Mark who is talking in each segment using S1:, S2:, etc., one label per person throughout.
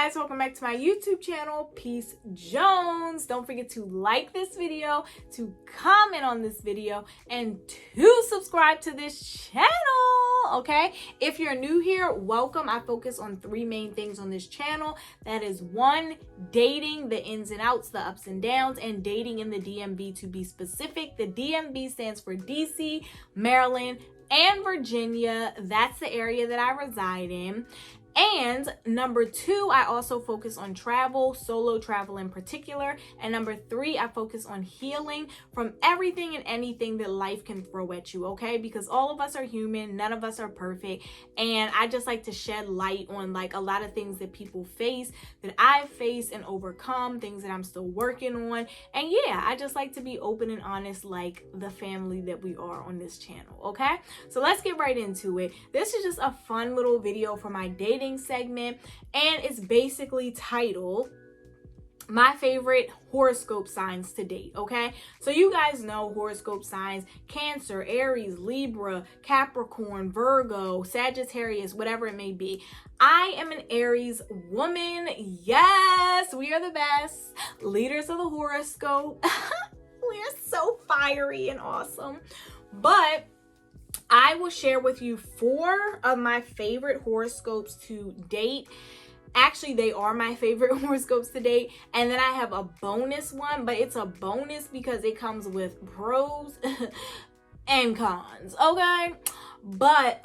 S1: guys, welcome back to my YouTube channel, Peace Jones. Don't forget to like this video, to comment on this video, and to subscribe to this channel, okay? If you're new here, welcome. I focus on three main things on this channel. That is one, dating, the ins and outs, the ups and downs, and dating in the DMV to be specific. The DMV stands for DC, Maryland, and Virginia. That's the area that I reside in. And number two, I also focus on travel, solo travel in particular. And number three, I focus on healing from everything and anything that life can throw at you, okay? Because all of us are human, none of us are perfect. And I just like to shed light on like a lot of things that people face, that I've faced and overcome, things that I'm still working on. And yeah, I just like to be open and honest like the family that we are on this channel, okay? So let's get right into it. This is just a fun little video for my dating segment, and it's basically titled my favorite horoscope signs to date, okay? So you guys know horoscope signs: Cancer, Aries, Libra, Capricorn, Virgo, Sagittarius, whatever it may be. I am an Aries woman. Yes, we are the best leaders of the horoscope. We are so fiery and awesome. But I will share with you 4 of my favorite horoscopes to date. Actually, they are my favorite horoscopes to date. And then I have a bonus one, but it's a bonus because it comes with pros and cons, okay? But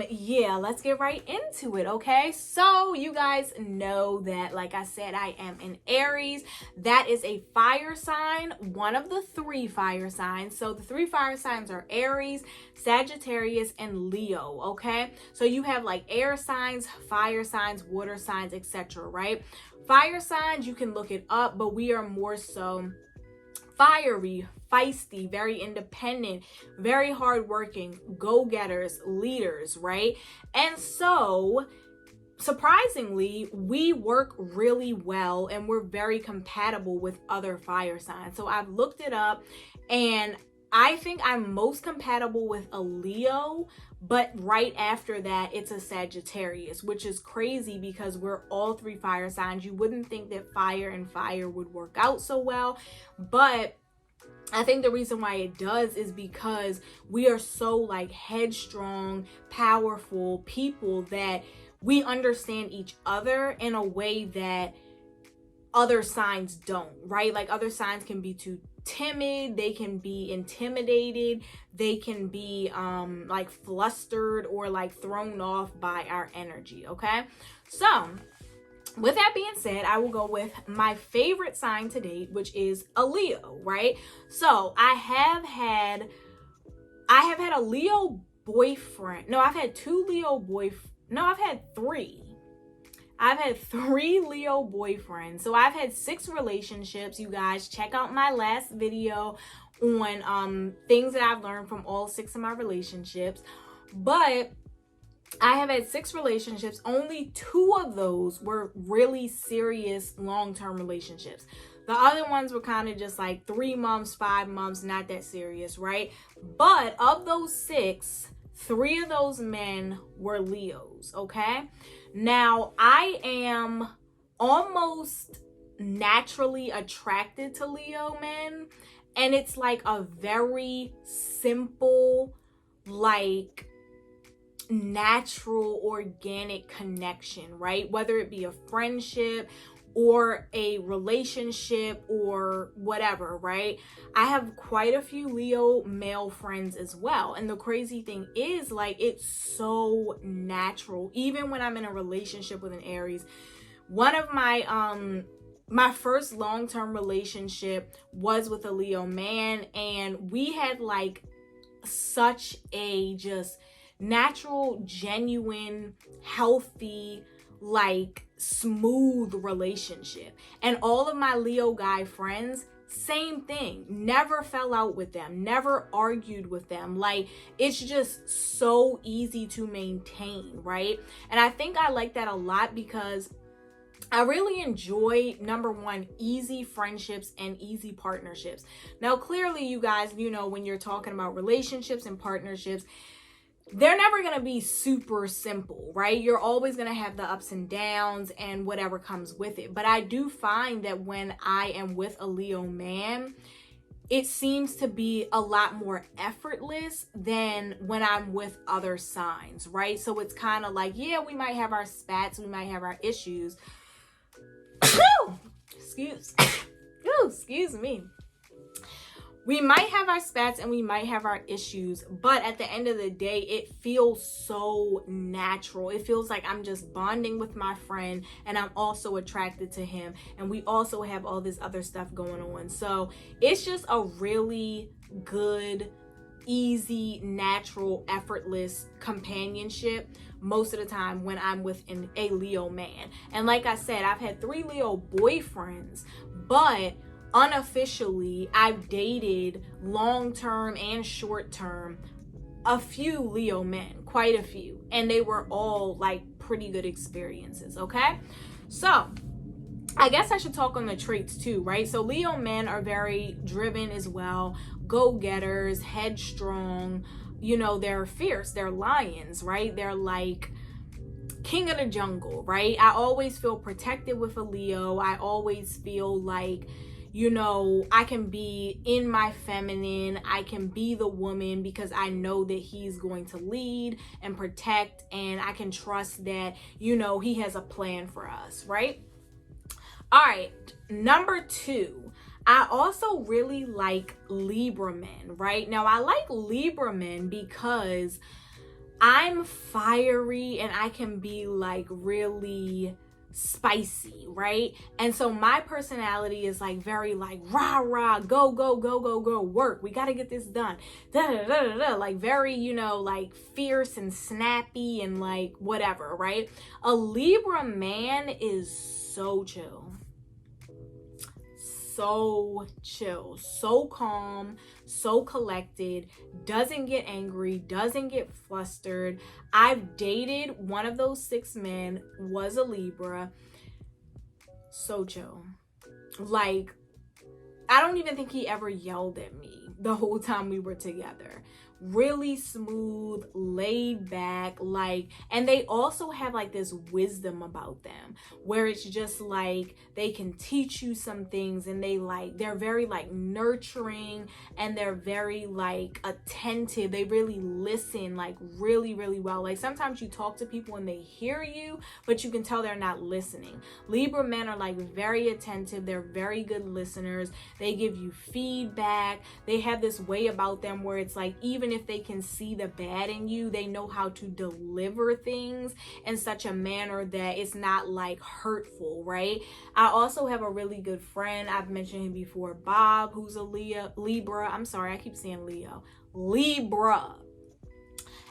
S1: yeah, let's get right into it, okay? So you guys know that, like I said, I am an Aries. That is a fire sign, one of the 3 fire signs. So the 3 fire signs are Aries, Sagittarius, and Leo, okay? So you have like air signs, fire signs, water signs, etc., right? Fire signs, you can look it up, but we are more so fiery, feisty, very independent, very hardworking, go-getters, leaders, right? And so surprisingly, we work really well and we're very compatible with other fire signs. So I've looked it up and I think I'm most compatible with a Leo, but right after that, it's a Sagittarius, which is crazy because we're all 3 fire signs. You wouldn't think that fire and fire would work out so well, but I think the reason why it does is because we are so like headstrong, powerful people that we understand each other in a way that other signs don't, right? Like other signs can be too timid, they can be intimidated, they can be like flustered or like thrown off by our energy, okay? So with that being said, I will go with my favorite sign to date, which is a Leo, right? So I have had a Leo boyfriend. No, I've had 2 Leo boyfriends. No, I've had 3. I've had 3 Leo boyfriends. So I've had 6 relationships. You guys check out my last video on things that I've learned from all 6 of my relationships. But I have had 6 relationships. Only 2 of those were really serious long-term relationships. The other ones were kind of just like 3 months, 5 months, not that serious, right? But of those 6, 3 of those men were Leos, okay? Now, I am almost naturally attracted to Leo men, and it's like a very simple, like natural, organic connection, right? Whether it be a friendship or a relationship or whatever, right? I have quite a few Leo male friends as well. And the crazy thing is, like, it's so natural. Even when I'm in a relationship with an Aries, one of my first long-term relationship was with a Leo man, and we had like such a just natural, genuine, healthy, like smooth relationship. And all of my Leo guy friends, same thing, never fell out with them, never argued with them. Like, it's just so easy to maintain, right? And I think I like that a lot because I really enjoy, number one, easy friendships and easy partnerships. Now, clearly, you guys, you know, when you're talking about relationships and partnerships, they're never going to be super simple, right? You're always going to have the ups and downs and whatever comes with it. But I do find that when I am with a Leo man, it seems to be a lot more effortless than when I'm with other signs, right? So it's kind of like, yeah, we might have our spats, we might have our issues. Excuse me. We might have our spats and we might have our issues, but at the end of the day, it feels so natural. It feels like I'm just bonding with my friend and I'm also attracted to him. And we also have all this other stuff going on. So it's just a really good, easy, natural, effortless companionship most of the time when I'm with a Leo man. And like I said, I've had 3 Leo boyfriends, but unofficially, I've dated long-term and short-term a few Leo men, quite a few, and they were all like pretty good experiences, okay? So I guess I should talk on the traits too, right? So Leo men are very driven as well, go-getters, headstrong, you know, they're fierce, they're lions, right? They're like king of the jungle, right? I always feel protected with a Leo. I always feel like, you know, I can be in my feminine, I can be the woman because I know that he's going to lead and protect, and I can trust that, you know, he has a plan for us, right? All right, number 2, I also really like Libra men, right? Now, I like Libra men because I'm fiery and I can be like really spicy, right? And so my personality is like very like rah rah, go go go go go, work, we got to get this done, da, da, da, da, da. Like very, you know, like fierce and snappy and like whatever, right? A Libra man is so chill, so calm, so collected, doesn't get angry, doesn't get flustered. I've dated one of those 6 men, was a Libra. So chill. Like, I don't even think he ever yelled at me the whole time we were together. Really smooth, laid back, like, and they also have like this wisdom about them where it's just like they can teach you some things, and they're very like nurturing, and they're very like attentive. They really listen like really, really well. Like sometimes you talk to people and they hear you, but you can tell they're not listening. Libra men are like very attentive. They're very good listeners. They give you feedback. They have this way about them where it's like, even if they can see the bad in you, they know how to deliver things in such a manner that it's not like hurtful, right? I also have a really good friend, I've mentioned him before, Bob, who's a Libra. I'm sorry, I keep saying Libra.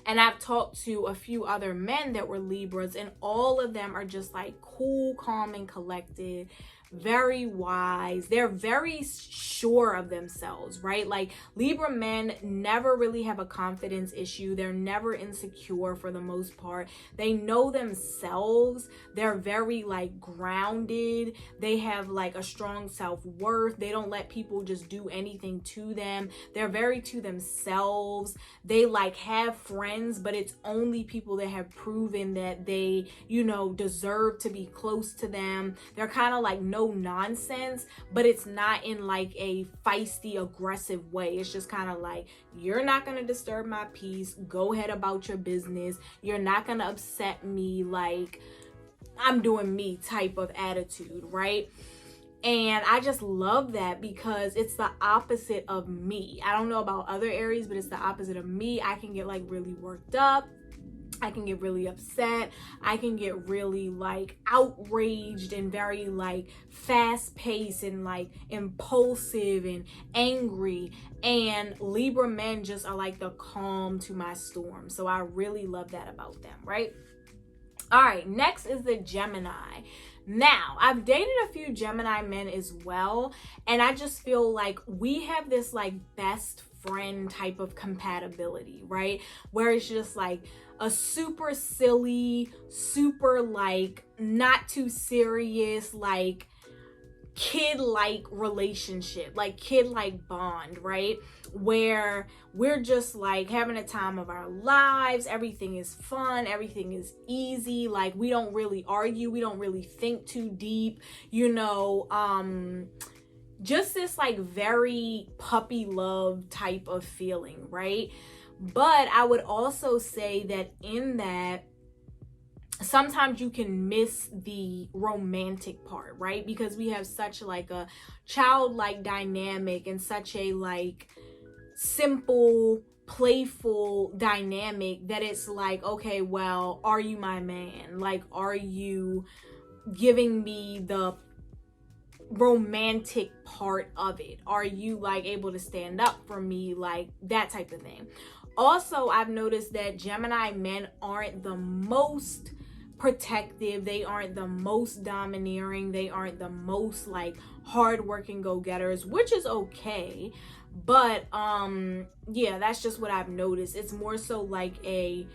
S1: And I've talked to a few other men that were Libras, and all of them are just like cool, calm, and collected, very wise. They're very sure of themselves, right? Like Libra men never really have a confidence issue. They're never insecure for the most part. They know themselves. They're very like grounded. They have like a strong self-worth. They don't let people just do anything to them. They're very to themselves. They like have friends, but it's only people that have proven that they, you know, deserve to be close to them. They're kind of like no nonsense, but it's not in like a feisty, aggressive way. It's just kind of like, you're not going to disturb my peace. Go ahead about your business. You're not going to upset me, like I'm doing me type of attitude, right? And I just love that because it's the opposite of me. I don't know about other Aries, but it's the opposite of me. I can get like really worked up. I can get really upset. I can get really like outraged and very like fast paced and like impulsive and angry. And Libra men just are like the calm to my storm. So I really love that about them, right? All right, next is the Gemini. Now, I've dated a few Gemini men as well, and I just feel like we have this like best friend type of compatibility, right? Where it's just like a super silly, super like not too serious, like kid-like relationship, like kid-like bond, right? Where we're just like having a time of our lives. Everything is fun, everything is easy. Like, we don't really argue, we don't really think too deep, you know. Just this like very puppy love type of feeling, right? But I would also say that in that, sometimes you can miss the romantic part, right? Because we have such like a childlike dynamic and such a like simple, playful dynamic that it's like, okay, well, are you my man? Like, are you giving me the romantic part of it? Are you like able to stand up for me? Like that type of thing. Also, I've noticed that Gemini men aren't the most protective, they aren't the most domineering, they aren't the most like hardworking go-getters, which is okay. But yeah, that's just what I've noticed. It's more so like a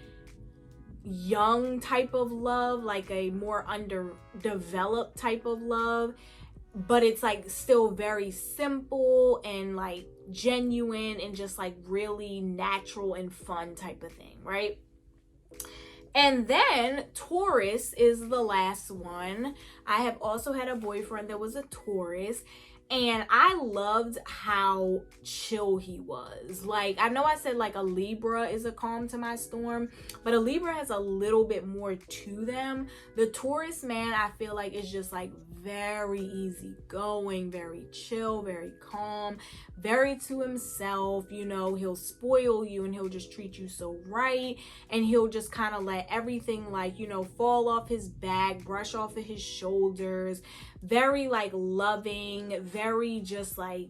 S1: young type of love, like a more underdeveloped type of love, but it's like still very simple and like genuine and just like really natural and fun type of thing, right? And then Taurus is the last one. I have also had a boyfriend that was a Taurus, and I loved how chill he was. Like, I know I said like a Libra is a calm to my storm, but a Libra has a little bit more to them. The Taurus man, I feel like, is just like very easy going, very chill, very calm, very to himself. You know, he'll spoil you and he'll just treat you so right, and he'll just kind of let everything like, you know, fall off his back, brush off of his shoulders. Very like loving, very just like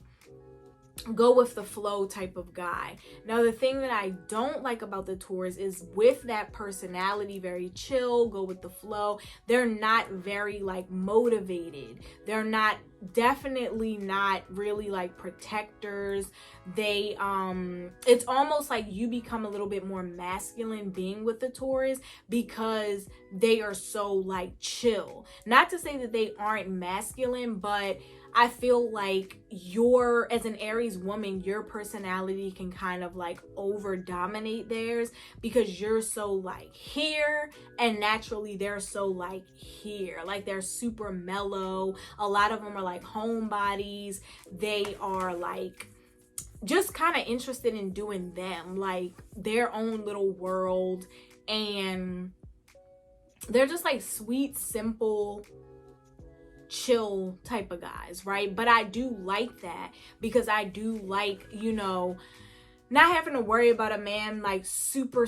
S1: go with the flow type of guy. Now, the thing that I don't like about the Taurus is with that personality, very chill, go with the flow, they're not very like motivated. They're not, definitely not really like protectors. They it's almost like you become a little bit more masculine being with the Taurus because they are so like chill. Not to say that they aren't masculine, but I feel like as an Aries woman, your personality can kind of like over dominate theirs because you're so like here, and naturally they're so like here. Like, they're super mellow. A lot of them are like homebodies. They are like just kind of interested in doing them, like their own little world. And they're just like sweet, simple, chill type of guys, right? But I do like that because I do like, you know, not having to worry about a man like super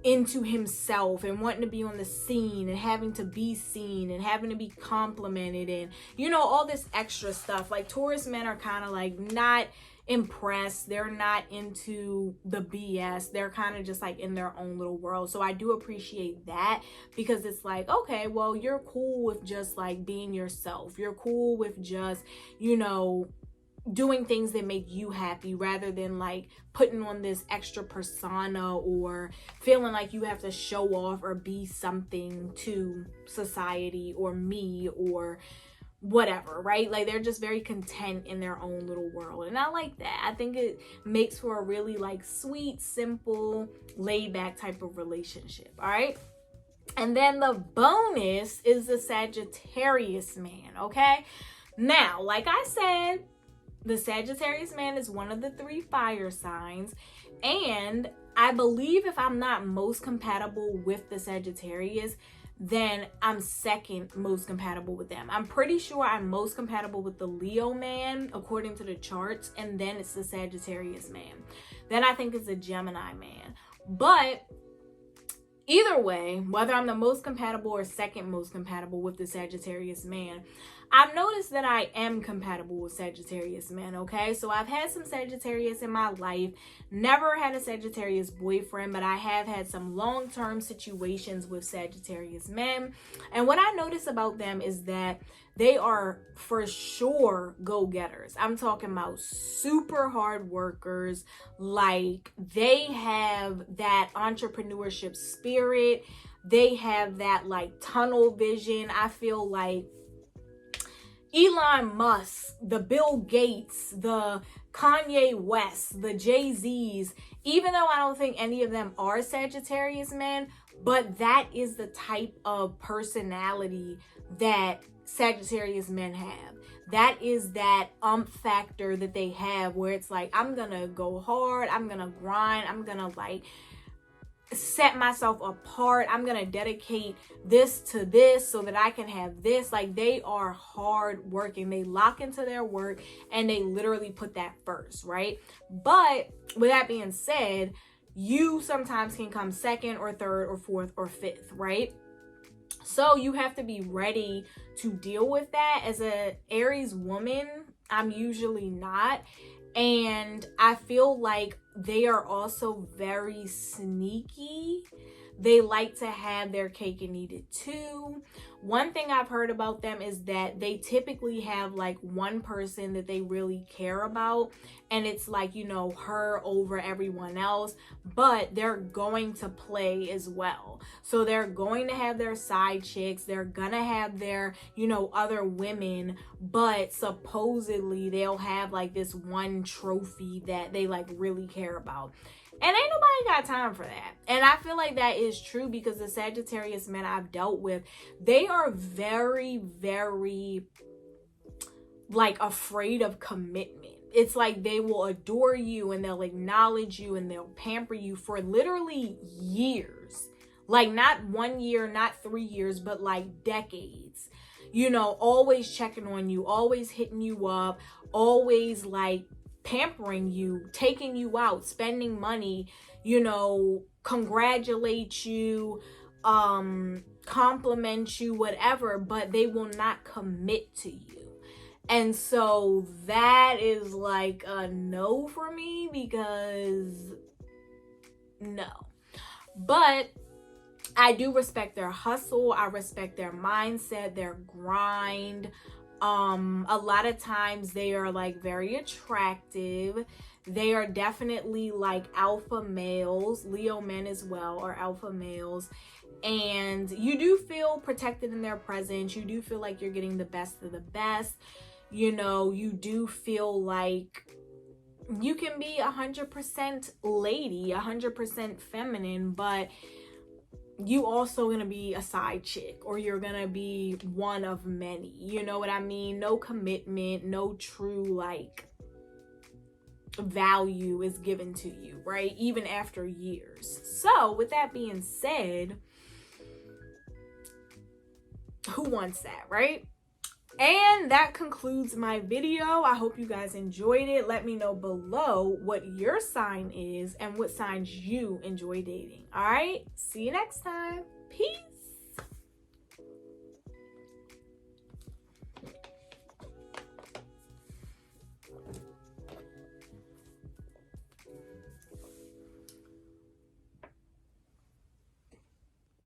S1: into himself and wanting to be on the scene and having to be seen and having to be complimented and, you know, all this extra stuff. Like, Taurus men are kind of like not impressed. They're not into the BS. They're kind of just like in their own little world. So I do appreciate that because it's like, okay, well, you're cool with just like being yourself. You're cool with just, you know, doing things that make you happy rather than like putting on this extra persona or feeling like you have to show off or be something to society or me or whatever, right? Like, they're just very content in their own little world, and I like that. I think it makes for a really like sweet, simple, laid back type of relationship. All right, and then the bonus is the Sagittarius man. Okay, now, like I said, the Sagittarius man is one of the 3 fire signs, and I believe if I'm not most compatible with the Sagittarius, then I'm second most compatible with them. I'm pretty sure I'm most compatible with the Leo man according to the charts, and then it's the Sagittarius man. Then I think it's a Gemini man. But either way, whether I'm the most compatible or second most compatible with the Sagittarius man, I've noticed that I am compatible with Sagittarius men, okay? So I've had some Sagittarius in my life, never had a Sagittarius boyfriend, but I have had some long-term situations with Sagittarius men. And what I notice about them is that they are for sure go-getters. I'm talking about super hard workers. Like, they have that entrepreneurship spirit. They have that like tunnel vision. I feel like Elon Musk, the Bill Gates, the Kanye West, the Jay-Z's, even though I don't think any of them are Sagittarius men, but that is the type of personality that Sagittarius men have. That is that factor that they have where it's like, I'm gonna go hard, I'm gonna grind, I'm gonna like set myself apart, I'm gonna dedicate this to this so that I can have this. Like, they are hard working, they lock into their work and they literally put that first, right? But with that being said, you sometimes can come second or third or fourth or fifth, right? So you have to be ready to deal with that. As a Aries woman, I'm usually not. And I feel like they are also very sneaky. They like to have their cake and eat it too. One thing I've heard about them is that they typically have like one person that they really care about. And it's like, you know, her over everyone else. But they're going to play as well. So they're going to have their side chicks. They're gonna have their, you know, other women. But supposedly they'll have like this one trophy that they like really care about. And ain't nobody got time for that. And I feel like that is true because the Sagittarius men I've dealt with, they are very, very like afraid of commitment. It's like they will adore you and they'll acknowledge you and they'll pamper you for literally years. Like not 1 year, not 3 years, but like decades. You know, always checking on you, always hitting you up, always like pampering you, taking you out, spending money, you know, congratulate you, compliment you, whatever, but they will not commit to you. And so that is like a no for me, because no. But I do respect their hustle. I respect their mindset, their grind. A lot of times they are like very attractive. They are definitely like alpha males. Leo men as well are alpha males. And you do feel protected in their presence. You do feel like you're getting the best of the best. You know, you do feel like you can be 100% lady, 100% feminine, but you also gonna be a side chick, or you're gonna be one of many. You know what I mean? No commitment, no true like value is given to you, right? Even after years. So with that being said, who wants that, right? And that concludes my video. I hope you guys enjoyed it. Let me know below what your sign is and what signs you enjoy dating. All right, see you next time. Peace.